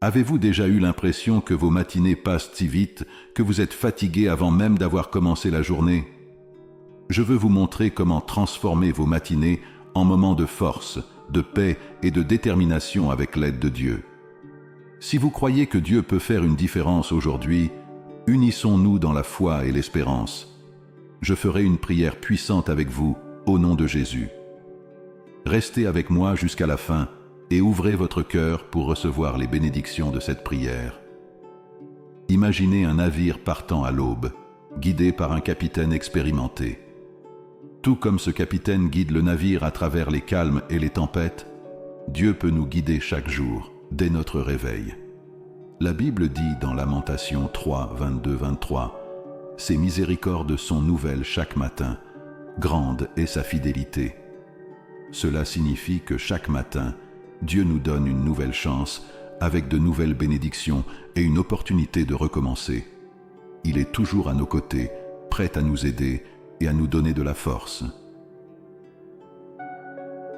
Avez-vous déjà eu l'impression que vos matinées passent si vite que vous êtes fatigué avant même d'avoir commencé la journée? Je veux vous montrer comment transformer vos matinées en moments de force, de paix et de détermination avec l'aide de Dieu. Si vous croyez que Dieu peut faire une différence aujourd'hui, unissons-nous dans la foi et l'espérance. Je ferai une prière puissante avec vous, au nom de Jésus. Restez avec moi jusqu'à la fin et ouvrez votre cœur pour recevoir les bénédictions de cette prière. Imaginez un navire partant à l'aube, guidé par un capitaine expérimenté. Tout comme ce capitaine guide le navire à travers les calmes et les tempêtes, Dieu peut nous guider chaque jour, dès notre réveil. La Bible dit dans Lamentations 3, 22-23, « Ses miséricordes sont nouvelles chaque matin, grande est sa fidélité. » Cela signifie que chaque matin, Dieu nous donne une nouvelle chance, avec de nouvelles bénédictions et une opportunité de recommencer. Il est toujours à nos côtés, prêt à nous aider et à nous donner de la force.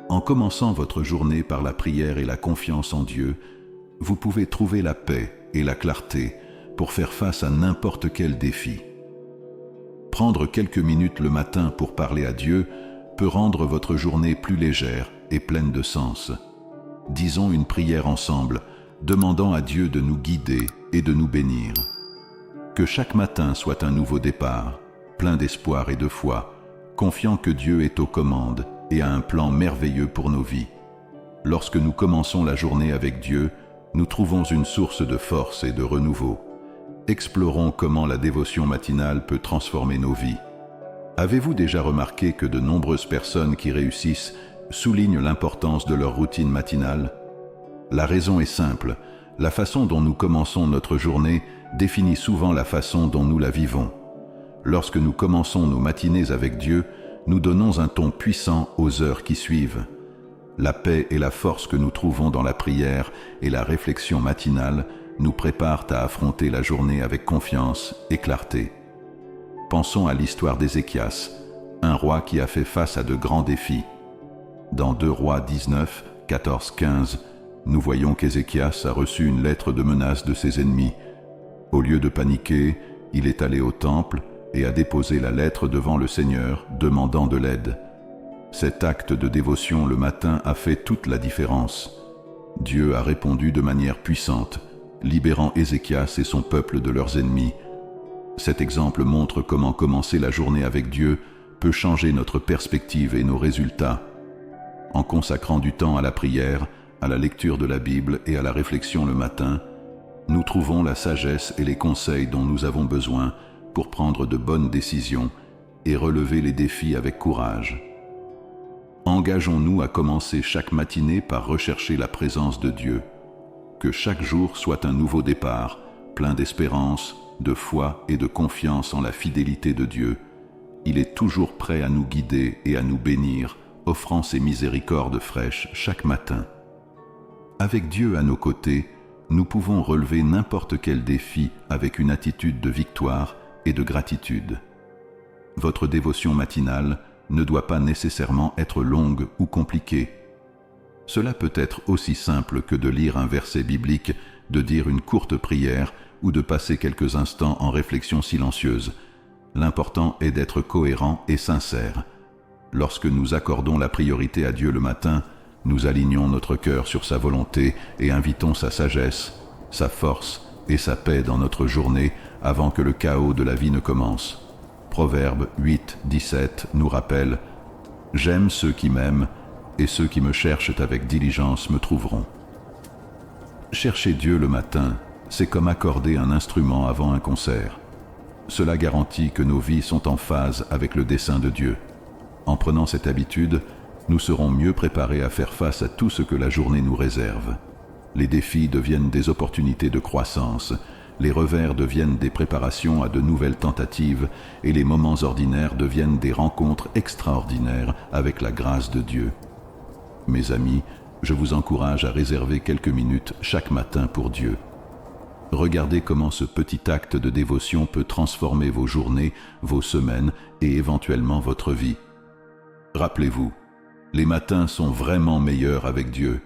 En commençant votre journée par la prière et la confiance en Dieu, vous pouvez trouver la paix et la clarté pour faire face à n'importe quel défi. Prendre quelques minutes le matin pour parler à Dieu peut rendre votre journée plus légère et pleine de sens. Disons une prière ensemble, demandant à Dieu de nous guider et de nous bénir. Que chaque matin soit un nouveau départ, plein d'espoir et de foi, confiant que Dieu est aux commandes et a un plan merveilleux pour nos vies. Lorsque nous commençons la journée avec Dieu, nous trouvons une source de force et de renouveau. Explorons comment la dévotion matinale peut transformer nos vies. Avez-vous déjà remarqué que de nombreuses personnes qui réussissent soulignent l'importance de leur routine matinale? La raison est simple, la façon dont nous commençons notre journée définit souvent la façon dont nous la vivons. Lorsque nous commençons nos matinées avec Dieu, nous donnons un ton puissant aux heures qui suivent. La paix et la force que nous trouvons dans la prière et la réflexion matinale nous préparent à affronter la journée avec confiance et clarté. Pensons à l'histoire d'Ézéchias, un roi qui a fait face à de grands défis. Dans 2 Rois 19, 14-15, nous voyons qu'Ézéchias a reçu une lettre de menace de ses ennemis. Au lieu de paniquer, il est allé au temple et a déposé la lettre devant le Seigneur, demandant de l'aide. Cet acte de dévotion le matin a fait toute la différence. Dieu a répondu de manière puissante, libérant Ézéchias et son peuple de leurs ennemis. Cet exemple montre comment commencer la journée avec Dieu peut changer notre perspective et nos résultats. En consacrant du temps à la prière, à la lecture de la Bible et à la réflexion le matin, nous trouvons la sagesse et les conseils dont nous avons besoin pour prendre de bonnes décisions et relever les défis avec courage. Engageons-nous à commencer chaque matinée par rechercher la présence de Dieu. Que chaque jour soit un nouveau départ, plein d'espérance, de foi et de confiance en la fidélité de Dieu. Il est toujours prêt à nous guider et à nous bénir, offrant ses miséricordes fraîches chaque matin. Avec Dieu à nos côtés, nous pouvons relever n'importe quel défi avec une attitude de victoire et de gratitude. Votre dévotion matinale ne doit pas nécessairement être longue ou compliquée. Cela peut être aussi simple que de lire un verset biblique, de dire une courte prière ou de passer quelques instants en réflexion silencieuse. L'important est d'être cohérent et sincère. Lorsque nous accordons la priorité à Dieu le matin, nous alignons notre cœur sur sa volonté et invitons sa sagesse, sa force et sa paix dans notre journée avant que le chaos de la vie ne commence. Proverbe 8, 17 nous rappelle « J'aime ceux qui m'aiment, et ceux qui me cherchent avec diligence me trouveront. » Chercher Dieu le matin, c'est comme accorder un instrument avant un concert. Cela garantit que nos vies sont en phase avec le dessein de Dieu. En prenant cette habitude, nous serons mieux préparés à faire face à tout ce que la journée nous réserve. Les défis deviennent des opportunités de croissance, les revers deviennent des préparations à de nouvelles tentatives et les moments ordinaires deviennent des rencontres extraordinaires avec la grâce de Dieu. Mes amis, je vous encourage à réserver quelques minutes chaque matin pour Dieu. Regardez comment ce petit acte de dévotion peut transformer vos journées, vos semaines et éventuellement votre vie. Rappelez-vous, les matins sont vraiment meilleurs avec Dieu.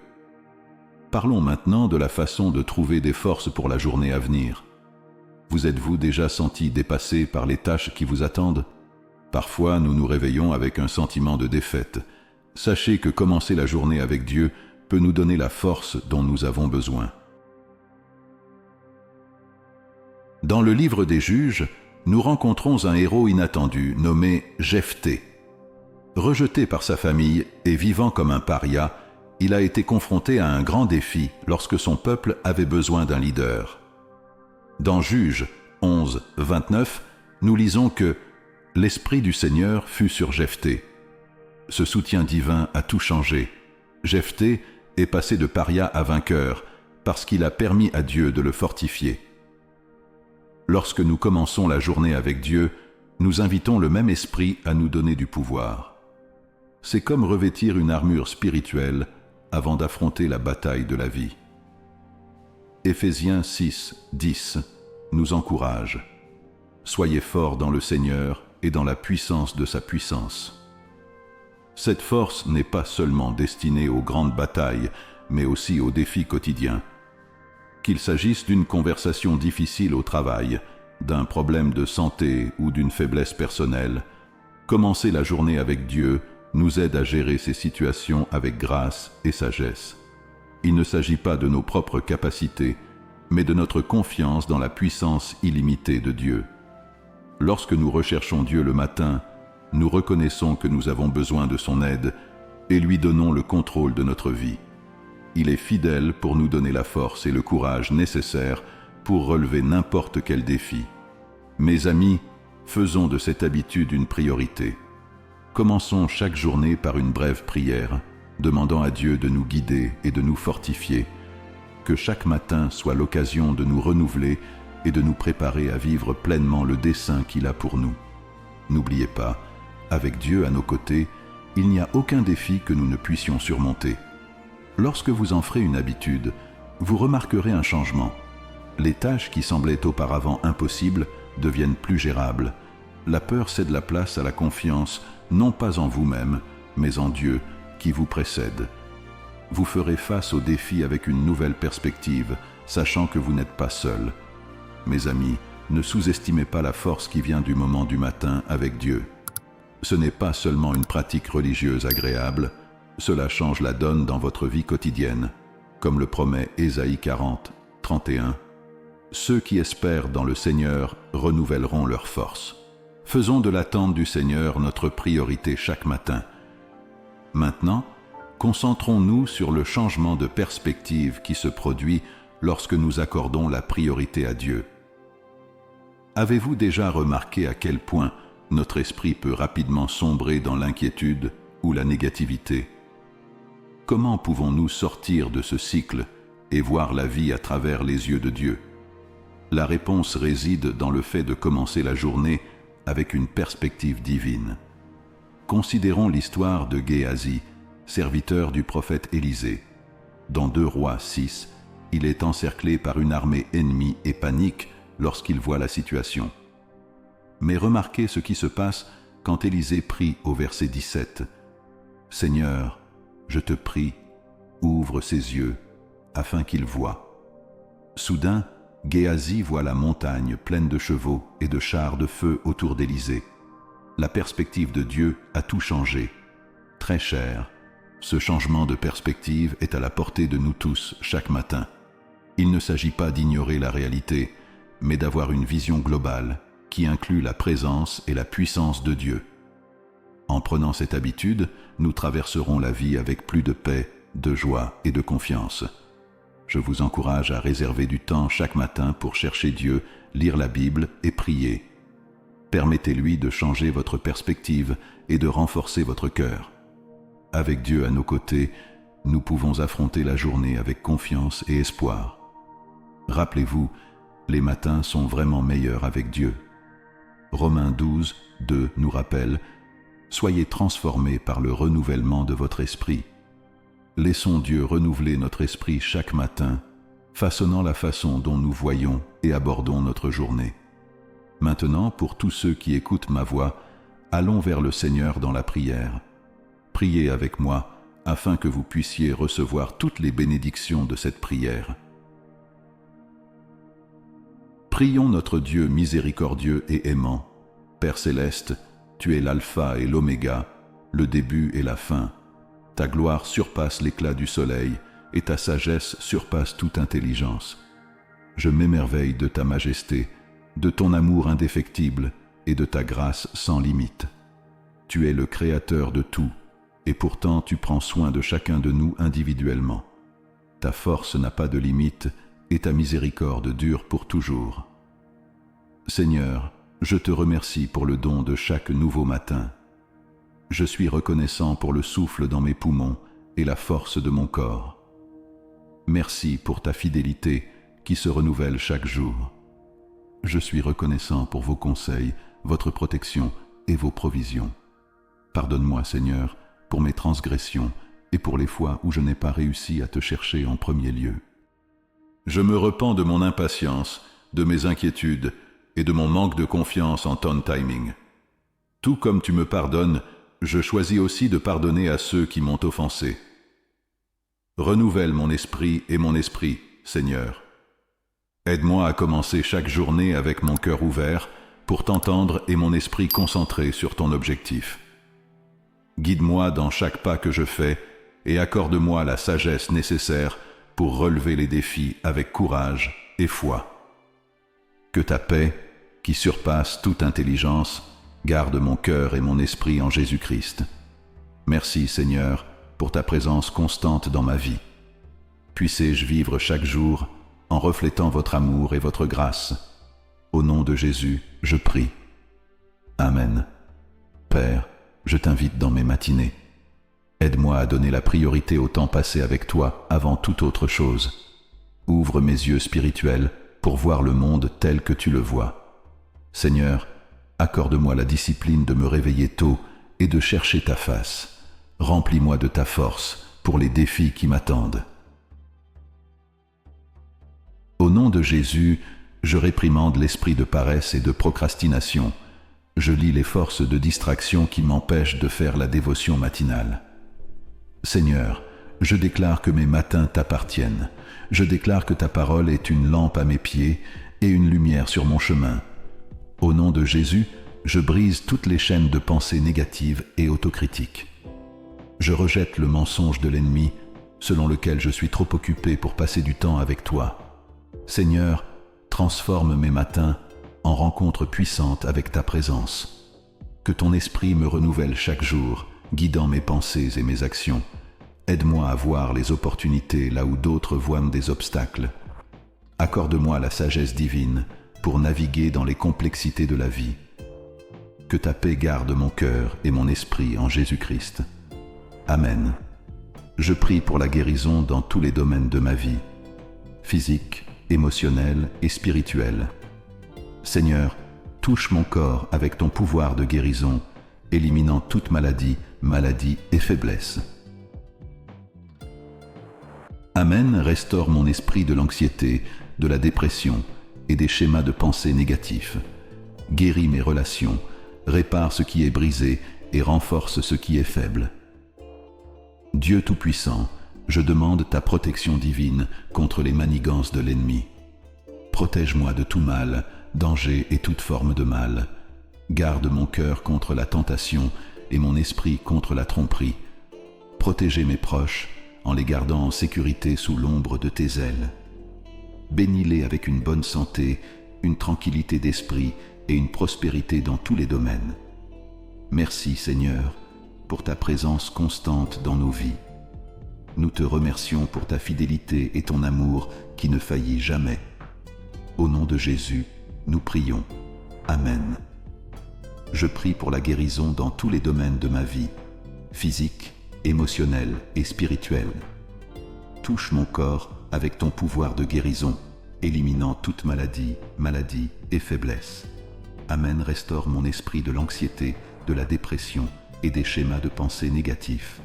Parlons maintenant de la façon de trouver des forces pour la journée à venir. Vous êtes-vous déjà senti dépassé par les tâches qui vous attendent? Parfois, nous nous réveillons avec un sentiment de défaite. Sachez que commencer la journée avec Dieu peut nous donner la force dont nous avons besoin. Dans le livre des Juges, nous rencontrons un héros inattendu nommé Jephthé. Rejeté par sa famille et vivant comme un paria, il a été confronté à un grand défi lorsque son peuple avait besoin d'un leader. Dans Juges 11, 29, nous lisons que « L'Esprit du Seigneur fut sur Jephthé ». Ce soutien divin a tout changé. Jephthé est passé de paria à vainqueur parce qu'il a permis à Dieu de le fortifier. Lorsque nous commençons la journée avec Dieu, nous invitons le même esprit à nous donner du pouvoir. C'est comme revêtir une armure spirituelle avant d'affronter la bataille de la vie. Éphésiens 6, 10 nous encourage. Soyez forts dans le Seigneur et dans la puissance de sa puissance. Cette force n'est pas seulement destinée aux grandes batailles, mais aussi aux défis quotidiens. Qu'il s'agisse d'une conversation difficile au travail, d'un problème de santé ou d'une faiblesse personnelle, commencer la journée avec Dieu nous aide à gérer ces situations avec grâce et sagesse. Il ne s'agit pas de nos propres capacités, mais de notre confiance dans la puissance illimitée de Dieu. Lorsque nous recherchons Dieu le matin, nous reconnaissons que nous avons besoin de son aide et lui donnons le contrôle de notre vie. Il est fidèle pour nous donner la force et le courage nécessaires pour relever n'importe quel défi. Mes amis, faisons de cette habitude une priorité. Commençons chaque journée par une brève prière, demandant à Dieu de nous guider et de nous fortifier. Que chaque matin soit l'occasion de nous renouveler et de nous préparer à vivre pleinement le dessein qu'il a pour nous. N'oubliez pas, avec Dieu à nos côtés, il n'y a aucun défi que nous ne puissions surmonter. Lorsque vous en ferez une habitude, vous remarquerez un changement. Les tâches qui semblaient auparavant impossibles deviennent plus gérables. La peur cède la place à la confiance, non pas en vous-même, mais en Dieu qui vous précède. Vous ferez face aux défis avec une nouvelle perspective, sachant que vous n'êtes pas seul. Mes amis, ne sous-estimez pas la force qui vient du moment du matin avec Dieu. Ce n'est pas seulement une pratique religieuse agréable, cela change la donne dans votre vie quotidienne, comme le promet Ésaïe 40, 31. Ceux qui espèrent dans le Seigneur renouvelleront leur force. Faisons de l'attente du Seigneur notre priorité chaque matin. Maintenant, concentrons-nous sur le changement de perspective qui se produit lorsque nous accordons la priorité à Dieu. Avez-vous déjà remarqué à quel point notre esprit peut rapidement sombrer dans l'inquiétude ou la négativité? Comment pouvons-nous sortir de ce cycle et voir la vie à travers les yeux de Dieu? La réponse réside dans le fait de commencer la journée avec une perspective divine. Considérons l'histoire de Géasi, serviteur du prophète Élisée. Dans 2 Rois 6, il est encerclé par une armée ennemie et panique lorsqu'il voit la situation. Mais remarquez ce qui se passe quand Élisée prie au verset 17. « Seigneur, je te prie, ouvre ses yeux, afin qu'il voie. » Soudain, Géasi voit la montagne pleine de chevaux et de chars de feu autour d'Élisée. La perspective de Dieu a tout changé. Très cher, ce changement de perspective est à la portée de nous tous chaque matin. Il ne s'agit pas d'ignorer la réalité, mais d'avoir une vision globale qui inclut la présence et la puissance de Dieu. En prenant cette habitude, nous traverserons la vie avec plus de paix, de joie et de confiance. Je vous encourage à réserver du temps chaque matin pour chercher Dieu, lire la Bible et prier. Permettez-lui de changer votre perspective et de renforcer votre cœur. Avec Dieu à nos côtés, nous pouvons affronter la journée avec confiance et espoir. Rappelez-vous, les matins sont vraiment meilleurs avec Dieu. Romains 12, 2 nous rappelle « Soyez transformés par le renouvellement de votre esprit ». Laissons Dieu renouveler notre esprit chaque matin, façonnant la façon dont nous voyons et abordons notre journée. Maintenant, pour tous ceux qui écoutent ma voix, allons vers le Seigneur dans la prière. Priez avec moi afin que vous puissiez recevoir toutes les bénédictions de cette prière. Prions notre Dieu miséricordieux et aimant. Père céleste, tu es l'alpha et l'oméga, le début et la fin. Ta gloire surpasse l'éclat du soleil, et ta sagesse surpasse toute intelligence. Je m'émerveille de ta majesté, de ton amour indéfectible et de ta grâce sans limite. Tu es le Créateur de tout, et pourtant tu prends soin de chacun de nous individuellement. Ta force n'a pas de limite, et ta miséricorde dure pour toujours. Seigneur, je te remercie pour le don de chaque nouveau matin. Je suis reconnaissant pour le souffle dans mes poumons et la force de mon corps. Merci pour ta fidélité qui se renouvelle chaque jour. Je suis reconnaissant pour vos conseils, votre protection et vos provisions. Pardonne-moi, Seigneur, pour mes transgressions et pour les fois où je n'ai pas réussi à te chercher en premier lieu. Je me repens de mon impatience, de mes inquiétudes et de mon manque de confiance en ton timing. Tout comme tu me pardonnes, je choisis aussi de pardonner à ceux qui m'ont offensé. Renouvelle mon esprit et mon esprit, Seigneur. Aide-moi à commencer chaque journée avec mon cœur ouvert pour t'entendre et mon esprit concentré sur ton objectif. Guide-moi dans chaque pas que je fais et accorde-moi la sagesse nécessaire pour relever les défis avec courage et foi. Que ta paix, qui surpasse toute intelligence, garde mon cœur et mon esprit en Jésus-Christ. Merci, Seigneur, pour ta présence constante dans ma vie. Puissé-je vivre chaque jour en reflétant votre amour et votre grâce. Au nom de Jésus, je prie. Amen. Père, je t'invite dans mes matinées. Aide-moi à donner la priorité au temps passé avec toi avant toute autre chose. Ouvre mes yeux spirituels pour voir le monde tel que tu le vois. Seigneur, accorde-moi la discipline de me réveiller tôt et de chercher ta face. Remplis-moi de ta force pour les défis qui m'attendent. Au nom de Jésus, je réprimande l'esprit de paresse et de procrastination. Je lis les forces de distraction qui m'empêchent de faire la dévotion matinale. Seigneur, je déclare que mes matins t'appartiennent. Je déclare que ta parole est une lampe à mes pieds et une lumière sur mon chemin. Au nom de Jésus, je brise toutes les chaînes de pensées négatives et autocritiques. Je rejette le mensonge de l'ennemi, selon lequel je suis trop occupé pour passer du temps avec toi. Seigneur, transforme mes matins en rencontres puissantes avec ta présence. Que ton esprit me renouvelle chaque jour, guidant mes pensées et mes actions. Aide-moi à voir les opportunités là où d'autres voient des obstacles. Accorde-moi la sagesse divine pour naviguer dans les complexités de la vie. Que ta paix garde mon cœur et mon esprit en Jésus-Christ. Amen. Je prie pour la guérison dans tous les domaines de ma vie, physique, émotionnel et spirituel. Seigneur, touche mon corps avec ton pouvoir de guérison, éliminant toute maladie et faiblesse. Amen, restaure mon esprit de l'anxiété, de la dépression et des schémas de pensée négatifs. Guéris mes relations, répare ce qui est brisé et renforce ce qui est faible. Dieu Tout-Puissant, je demande ta protection divine contre les manigances de l'ennemi. Protège-moi de tout mal, danger et toute forme de mal. Garde mon cœur contre la tentation et mon esprit contre la tromperie. Protégez mes proches en les gardant en sécurité sous l'ombre de tes ailes. Bénis-les avec une bonne santé, une tranquillité d'esprit et une prospérité dans tous les domaines. Merci Seigneur pour ta présence constante dans nos vies. Nous te remercions pour ta fidélité et ton amour qui ne faillit jamais. Au nom de Jésus, nous prions. Amen. Je prie pour la guérison dans tous les domaines de ma vie, physique, émotionnel et spirituel. Touche mon corps avec ton pouvoir de guérison, éliminant toute maladie et faiblesse. Amen, restaure mon esprit de l'anxiété, de la dépression et des schémas de pensée négatifs.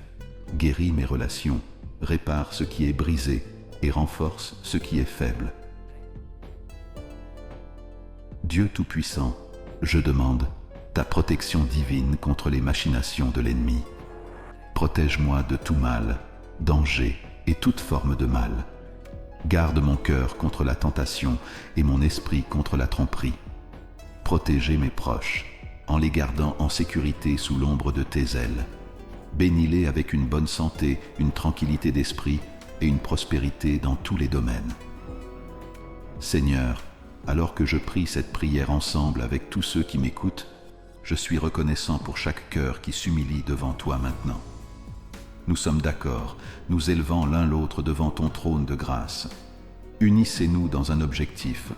Guéris mes relations, répare ce qui est brisé et renforce ce qui est faible. Dieu Tout-Puissant, je demande ta protection divine contre les machinations de l'ennemi. Protège-moi de tout mal, danger et toute forme de mal. Garde mon cœur contre la tentation et mon esprit contre la tromperie. Protégez mes proches, en les gardant en sécurité sous l'ombre de tes ailes. Bénis-les avec une bonne santé, une tranquillité d'esprit et une prospérité dans tous les domaines. Seigneur, alors que je prie cette prière ensemble avec tous ceux qui m'écoutent, je suis reconnaissant pour chaque cœur qui s'humilie devant toi maintenant. Nous sommes d'accord, nous élevant l'un l'autre devant ton trône de grâce. Unissez-nous dans un objectif,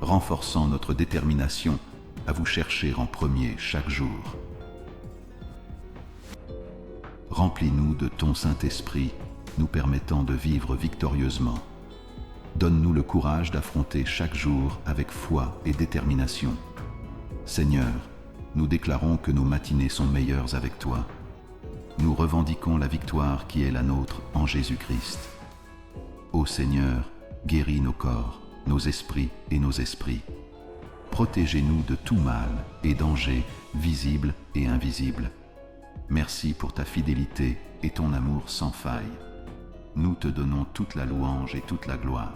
renforçant notre détermination à vous chercher en premier chaque jour. Remplis-nous de ton Saint-Esprit, nous permettant de vivre victorieusement. Donne-nous le courage d'affronter chaque jour avec foi et détermination. Seigneur, nous déclarons que nos matinées sont meilleures avec toi. Nous revendiquons la victoire qui est la nôtre en Jésus-Christ. Ô Seigneur, guéris nos corps, nos esprits et nos esprits. Protégez-nous de tout mal et danger, visible et invisible. Merci pour ta fidélité et ton amour sans faille. Nous te donnons toute la louange et toute la gloire.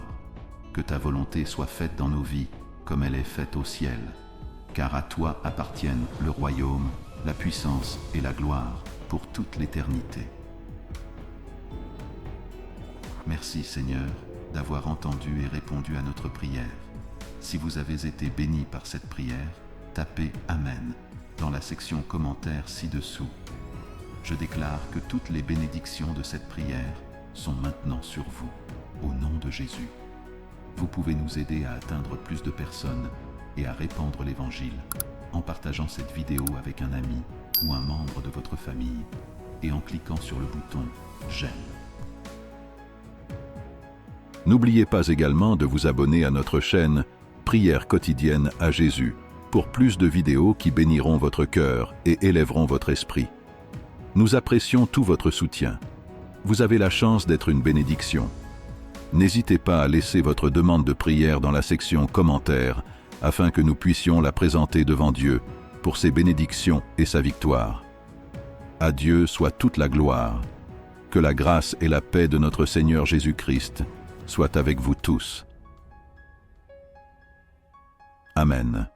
Que ta volonté soit faite dans nos vies comme elle est faite au ciel, car à toi appartiennent le royaume, la puissance et la gloire pour toute l'éternité. Merci Seigneur d'avoir entendu et répondu à notre prière. Si vous avez été bénis par cette prière, tapez Amen dans la section commentaires ci-dessous. Je déclare que toutes les bénédictions de cette prière sont maintenant sur vous, au nom de Jésus. Vous pouvez nous aider à atteindre plus de personnes et à répandre l'Évangile en partageant cette vidéo avec un ami ou un membre de votre famille et en cliquant sur le bouton J'aime. N'oubliez pas également de vous abonner à notre chaîne Prière quotidienne à Jésus pour plus de vidéos qui béniront votre cœur et élèveront votre esprit. Nous apprécions tout votre soutien. Vous avez la chance d'être une bénédiction. N'hésitez pas à laisser votre demande de prière dans la section commentaires afin que nous puissions la présenter devant Dieu pour ses bénédictions et sa victoire. À Dieu soit toute la gloire. Que la grâce et la paix de notre Seigneur Jésus-Christ soient avec vous tous. Amen.